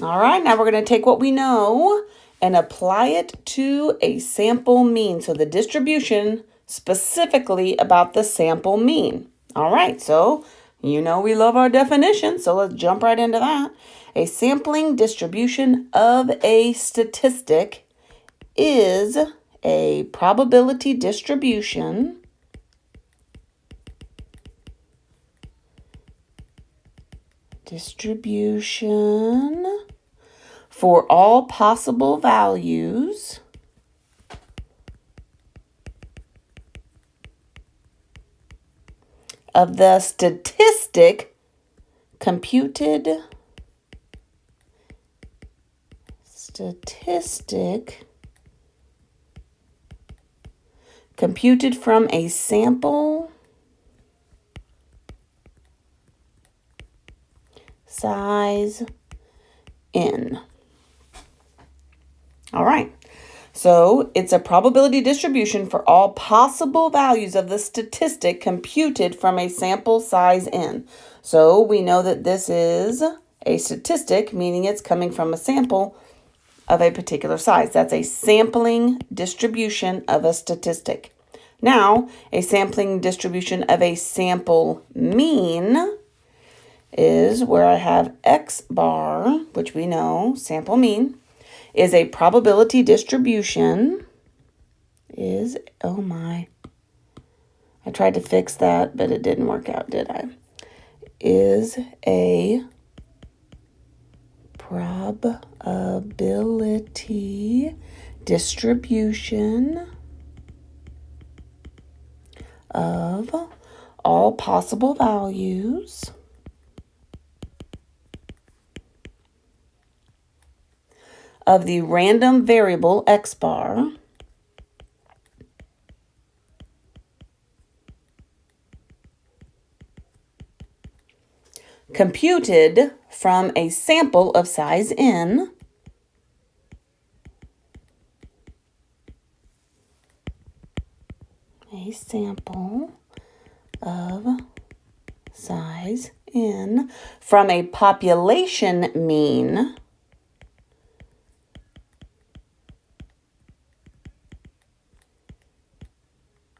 All right, now we're going to take what we know and apply it to a sample mean. So the distribution specifically about the sample mean. All right, so you know we love our definition, so let's jump right into that. A sampling distribution of a statistic is a probability distribution for all possible values of the statistic computed from a sample size n. All right. So it's a probability distribution for all possible values of the statistic computed from a sample size n. So we know that this is a statistic, meaning it's coming from a sample of a particular size. That's a sampling distribution of a statistic. Now, a sampling distribution of a sample mean is where I have X bar, which we know, sample mean, is a probability distribution, I tried to fix that, but it didn't work out, did I? Is a probability distribution of all possible values of the random variable X bar computed from a sample of size n from a population mean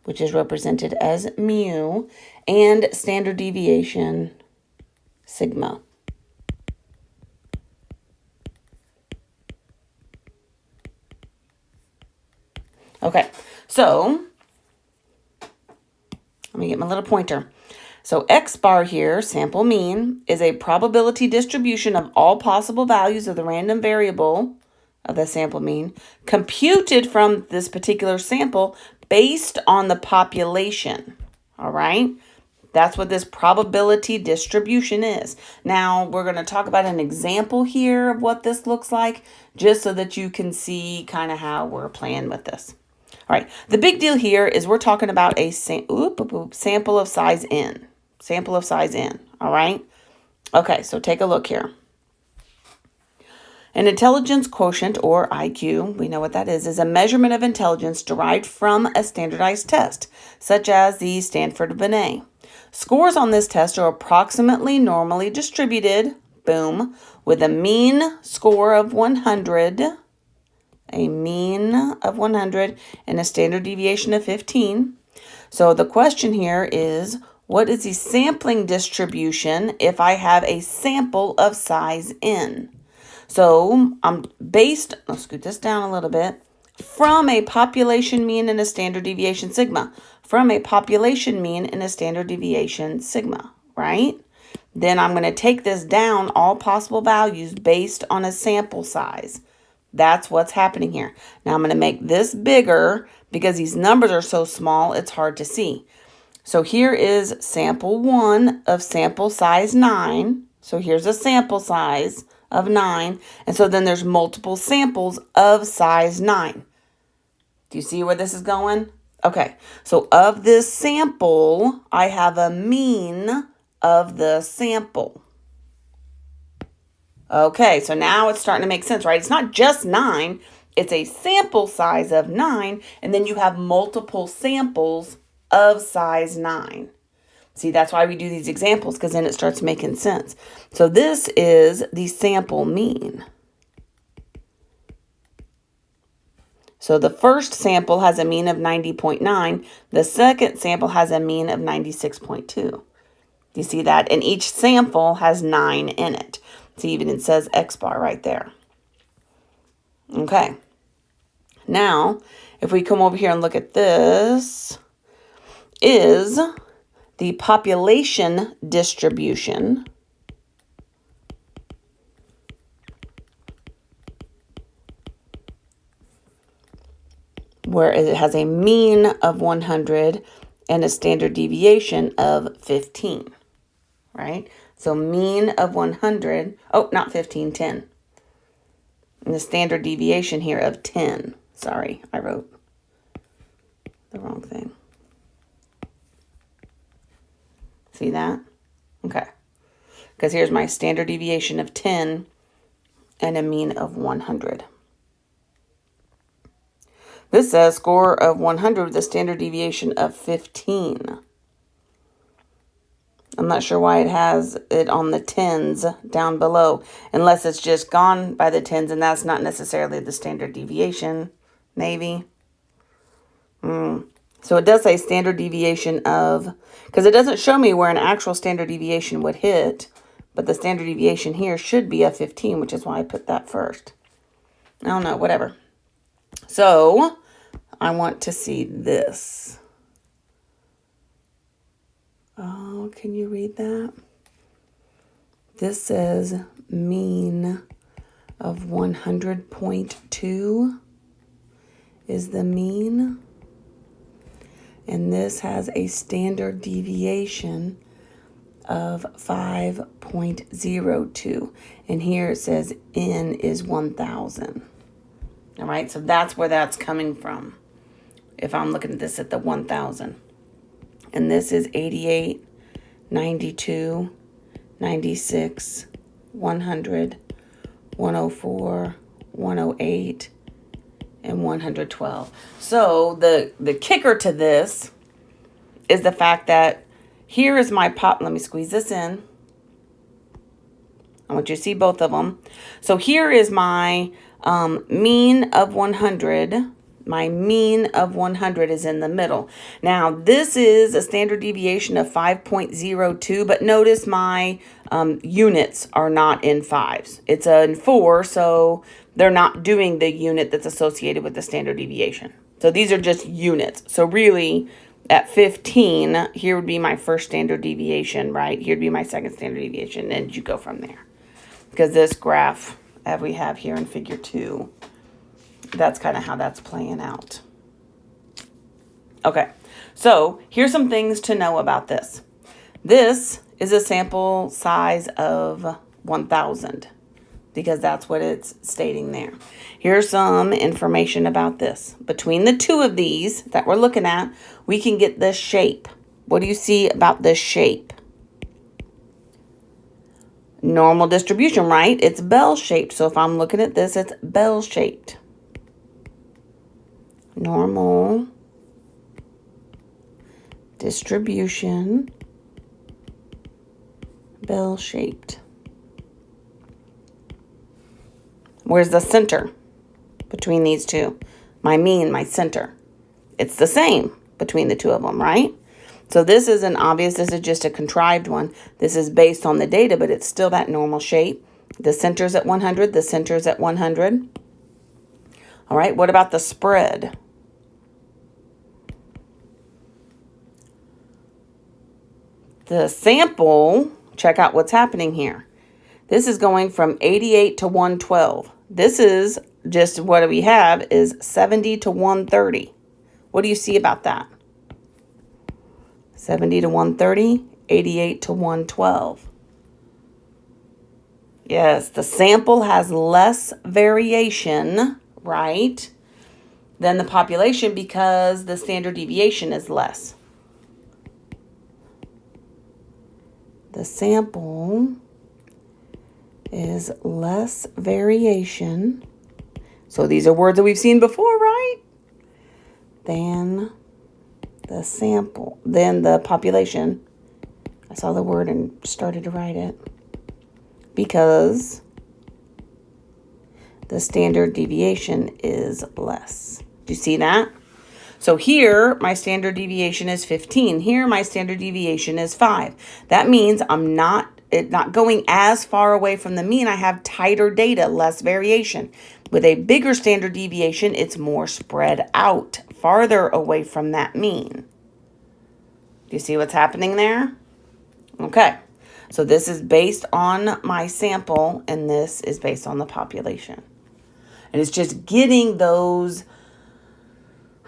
which is represented as mu, and standard deviation sigma. Okay, so let me get my little pointer. So X bar here, sample mean, is a probability distribution of all possible values of the random variable of the sample mean computed from this particular sample based on the population. All right? That's what this probability distribution is. Now, we're going to talk about an example here of what this looks like, just so that you can see kind of how we're playing with this. All right, the big deal here is we're talking about a sample of size n. Sample of size n, all right? Okay, so take a look here. An intelligence quotient, or IQ, we know what that is a measurement of intelligence derived from a standardized test, such as the Stanford Binet. Scores on this test are approximately normally distributed, boom, with a mean score of 100, and a standard deviation of 15. So the question here is, what is the sampling distribution if I have a sample of size n? So let's scoot this down a little bit, from a population mean and a standard deviation sigma. From a population mean and a standard deviation sigma, right? Then I'm going to take this down, all possible values based on a sample size. That's what's happening here. Now I'm going to make this bigger because these numbers are so small, it's hard to see. So here is sample 1 of sample size 9. So here's a sample size of 9. And so then there's multiple samples of size 9. Do you see where this is going? Okay, so of this sample, I have a mean of the sample. Okay, so now it's starting to make sense, right? It's not just 9. It's a sample size of 9, and then you have multiple samples of size 9. See, that's why we do these examples, because then it starts making sense. So this is the sample mean. So the first sample has a mean of 90.9. The second sample has a mean of 96.2. You see that? And each sample has 9 in it. See, even it says X bar right there. Okay. Now, if we come over here and look at this, is the population distribution where it has a mean of 100 and a standard deviation of 15, right? So mean of 100, oh, not 15, 10. And the standard deviation here of 10. Sorry, I wrote the wrong thing. See that? Okay. Because here's my standard deviation of 10 and a mean of 100. This says score of 100 with a standard deviation of 15. I'm not sure why it has it on the tens down below, unless it's just gone by the tens, and that's not necessarily the standard deviation, maybe. So it does say standard deviation of, because it doesn't show me where an actual standard deviation would hit, but the standard deviation here should be a 15, which is why I put that first. I don't know, whatever. So I want to see this. Oh, can you read that? This says mean of 100.2 is the mean. And this has a standard deviation of 5.02. And here it says N is 1,000. All right, so that's where that's coming from. If I'm looking at this at the 1,000. And this is 88, 92, 96, 100, 104, 108, and 112. So the kicker to this is the fact that here is my let me squeeze this in. I want you to see both of them. So here is my mean of 100. My mean of 100 is in the middle. Now, this is a standard deviation of 5.02, but notice my units are not in fives. It's in 4, so they're not doing the unit that's associated with the standard deviation. So these are just units. So really, at 15, here would be my first standard deviation, right? Here would be my second standard deviation, and you go from there. Because this graph, as we have here in figure 2, that's kind of how that's playing out. Okay, so here's some things to know about this. This is a sample size of 1,000 because that's what it's stating there. Here's some information about this. Between the two of these that we're looking at, we can get this shape. What do you see about this shape? Normal distribution, right? It's bell-shaped. So if I'm looking at this, it's bell-shaped. Normal distribution, bell-shaped. Where's the center between these two? My mean, my center. It's the same between the two of them, right? So this isn't obvious. This is just a contrived one. This is based on the data, but it's still that normal shape. The center's at 100. The center's at 100. All right, what about the spread? The sample, check out what's happening here. This is going from 88 to 112. This is just what we have is 70 to 130. What do you see about that? 70 to 130, 88 to 112. Yes, the sample has less variation, right, than the population because the standard deviation is less. The sample is less variation. So these are words that we've seen before, right? Than the sample, than the population I saw the word and started to write it. Because the standard deviation is less. Do you see that? So here, my standard deviation is 15. Here, my standard deviation is 5. That means I'm not going as far away from the mean. I have tighter data, less variation. With a bigger standard deviation, it's more spread out, farther away from that mean. Do you see what's happening there? Okay. So this is based on my sample, and this is based on the population. And it's just getting those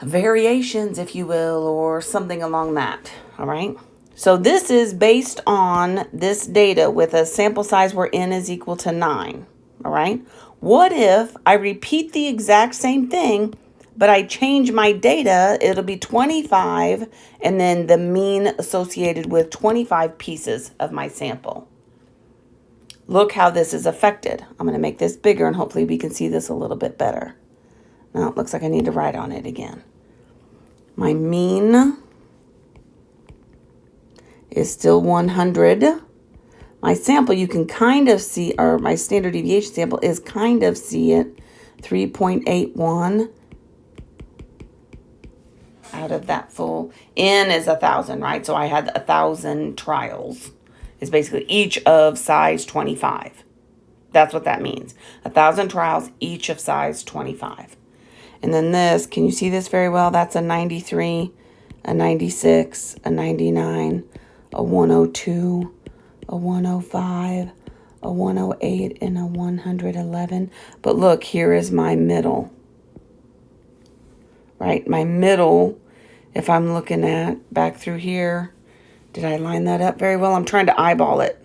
variations, if you will, or something along that. All right. So this is based on this data with a sample size where n is equal to 9. All right. What if I repeat the exact same thing, but I change my data? It'll be 25 and then the mean associated with 25 pieces of my sample. Look how this is affected. I'm going to make this bigger and hopefully we can see this a little bit better. Now it looks like I need to write on it again. My mean is still 100. My sample, you can kind of see, or my standard deviation sample is kind of see it, 3.81 out of that full. N is 1,000, right? So I had 1,000 trials. Is basically each of size 25. That's what that means. 1,000 trials, each of size 25. And then this, can you see this very well? That's a 93, a 96, a 99, a 102, a 105, a 108, and a 111. But look, here is my middle. Right? My middle, if I'm looking at back through here, did I line that up very well? I'm trying to eyeball it.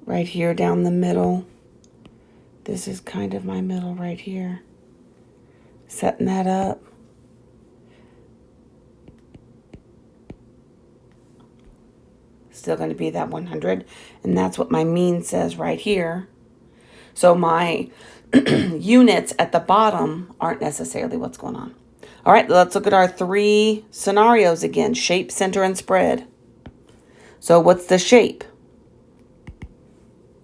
Right here down the middle. This is kind of my middle right here. Setting that up. Still going to be that 100. And that's what my mean says right here. So my units at the bottom aren't necessarily what's going on. All right, let's look at our 3 scenarios again. Shape, center, and spread. So what's the shape?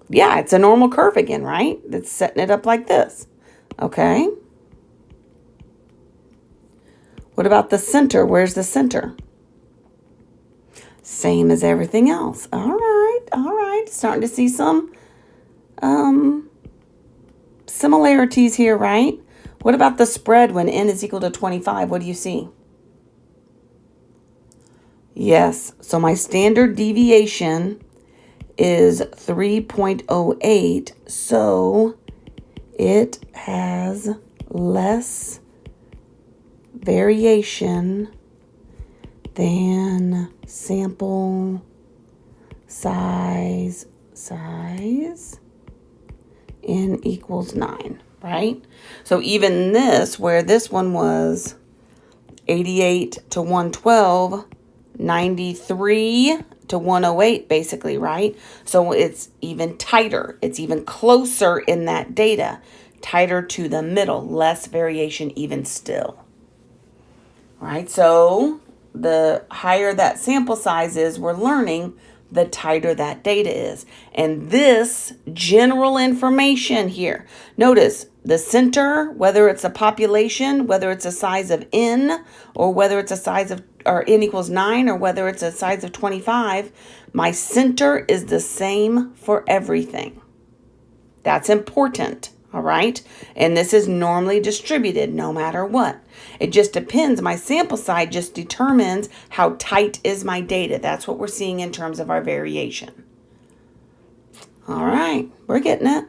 Yeah, it's a normal curve again, right? It's setting it up like this. Okay. What about the center? Where's the center? Same as everything else. All right. Starting to see some similarities here, right? What about the spread when n is equal to 25? What do you see? Yes, so my standard deviation is 3.08, so it has less variation than sample size n equals 9. Right? So even this, where this one was 88 to 112, 93 to 108, basically, right? So it's even tighter. It's even closer in that data. Tighter to the middle. Less variation even still. Right? So the higher that sample size is, we're learning, the tighter that data is. And this general information here, notice the center, whether it's a population, whether it's a size of n, or whether it's a size of, or n equals 9, or whether it's a size of 25, my center is the same for everything. That's important. All right. And this is normally distributed no matter what. It just depends. My sample size just determines how tight is my data. That's what we're seeing in terms of our variation. All right. We're getting it.